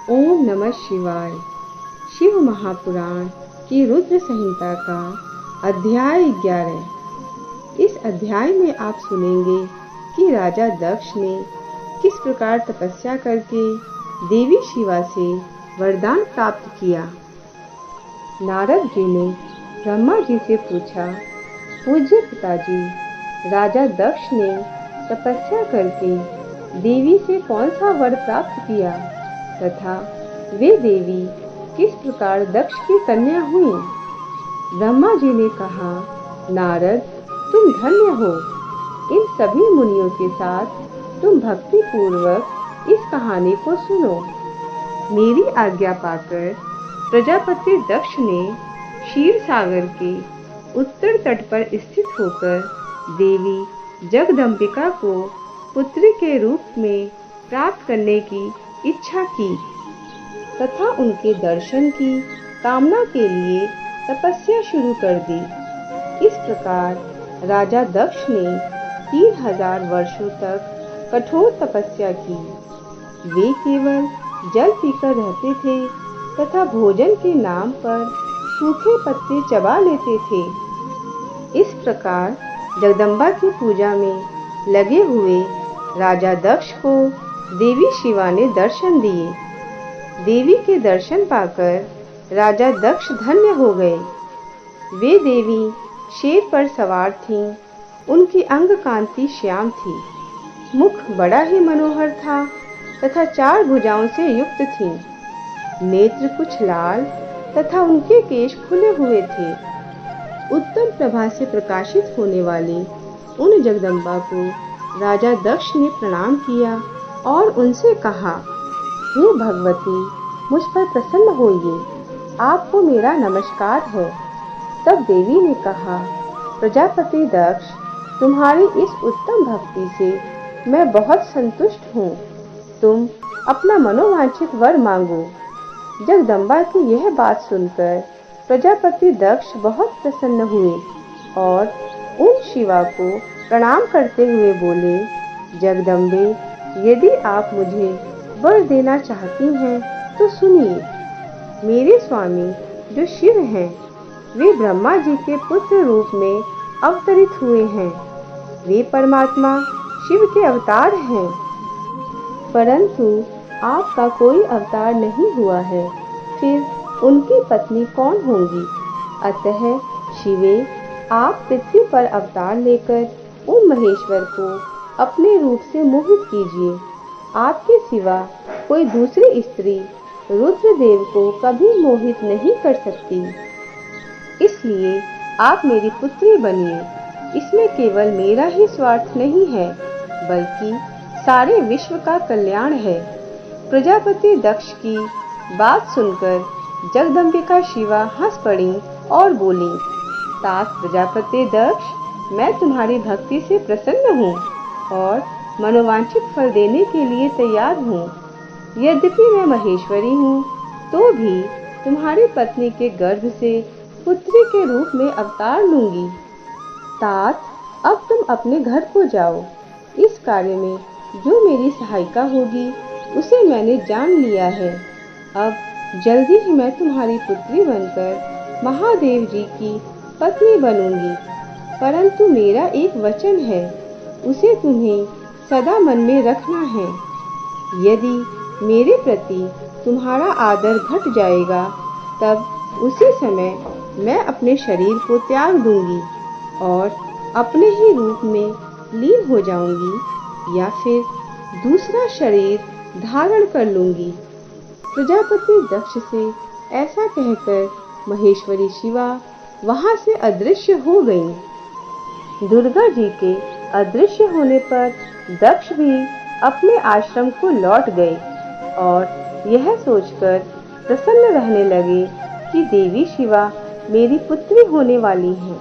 ओम नमः शिवाय। शिव महापुराण की रुद्र संहिता का अध्याय 11। इस अध्याय में आप सुनेंगे कि राजा दक्ष ने किस प्रकार तपस्या करके देवी शिवा से वरदान प्राप्त किया। नारद जी ने ब्रह्मा जी से पूछा, पूज्य पिताजी, राजा दक्ष ने तपस्या करके देवी से कौन सा वर प्राप्त किया तथा वे देवी किस प्रकार दक्ष की कन्या हुई। ब्रह्मा जी ने कहा, नारद, तुम धन्य हो। इन सभी मुनियों के साथ तुम भक्ति पूर्वक इस कहानी को सुनो। मेरी आज्ञा पाकर प्रजापति दक्ष ने क्षीर सागर के उत्तर तट पर स्थित होकर देवी जगदम्बिका को पुत्री के रूप में प्राप्त करने की इच्छा की तथा उनके दर्शन की कामना के लिए तपस्या शुरू कर दी। इस प्रकार राजा दक्ष ने 3000 वर्षों तक कठोर तपस्या की। वे केवल जल पीकर रहते थे तथा भोजन के नाम पर सूखे पत्ते चबा लेते थे। इस प्रकार जगदम्बा की पूजा में लगे हुए राजा दक्ष को देवी शिवा ने दर्शन दिए। देवी के दर्शन पाकर राजा दक्ष धन्य हो गए। वे देवी शेर पर सवार थीं। उनकी अंग कांति श्याम थी, मुख बड़ा ही मनोहर था तथा 4 भुजाओं से युक्त थी। नेत्र कुछ लाल तथा उनके केश खुले हुए थे। उत्तम प्रभा से प्रकाशित होने वाली उन जगदम्बा को राजा दक्ष ने प्रणाम किया और उनसे कहा, हे भगवती, मुझ पर प्रसन्न होइए, आपको मेरा नमस्कार है। तब देवी ने कहा, प्रजापति दक्ष, तुम्हारी इस उत्तम भक्ति से मैं बहुत संतुष्ट हूँ। तुम अपना मनोवांछित वर मांगो। जगदम्बा की यह बात सुनकर प्रजापति दक्ष बहुत प्रसन्न हुए और उन शिवा को प्रणाम करते हुए बोले, जगदम्बे, यदि आप मुझे वर देना चाहती हैं तो सुनिए। मेरे स्वामी जो शिव हैं, वे ब्रह्मा जी के पुत्र रूप में अवतरित हुए हैं। वे परमात्मा शिव के अवतार हैं, परंतु आपका कोई अवतार नहीं हुआ है। फिर उनकी पत्नी कौन होंगी? अतः शिवे, आप पृथ्वी पर अवतार लेकर उन महेश्वर को अपने रूप से मोहित कीजिए। आपके सिवा कोई दूसरी स्त्री रुद्रदेव को कभी मोहित नहीं कर सकती। इसलिए आप मेरी पुत्री बनिए। इसमें केवल मेरा ही स्वार्थ नहीं है, बल्कि सारे विश्व का कल्याण है। प्रजापति दक्ष की बात सुनकर जगदम्बिका शिवा हंस पड़ी और बोली, तात प्रजापति दक्ष, मैं तुम्हारी भक्ति से प्रसन्न हूँ और मनोवांछित फल देने के लिए तैयार हूँ। यद्यपि मैं महेश्वरी हूँ, तो भी तुम्हारी पत्नी के गर्भ से पुत्री के रूप में अवतार लूंगी। तात, अब तुम अपने घर को जाओ। इस कार्य में जो मेरी सहायिका होगी उसे मैंने जान लिया है। अब जल्दी ही मैं तुम्हारी पुत्री बनकर महादेव जी की पत्नी बनूंगी। परंतु मेरा एक वचन है, उसे तुम्हें सदा मन में रखना है। यदि मेरे प्रति तुम्हारा आदर घट जाएगा, तब उसी समय मैं अपने शरीर को त्याग दूंगी और अपने ही रूप में लीन हो जाऊंगी या फिर दूसरा शरीर धारण कर लूंगी। प्रजापति दक्ष से ऐसा कहकर महेश्वरी शिवा वहां से अदृश्य हो गईं। दुर्गा जी के अदृश्य होने पर दक्ष भी अपने आश्रम को लौट गए और यह सोचकर प्रसन्न रहने लगे कि देवी शिवा मेरी पुत्री होने वाली हैं।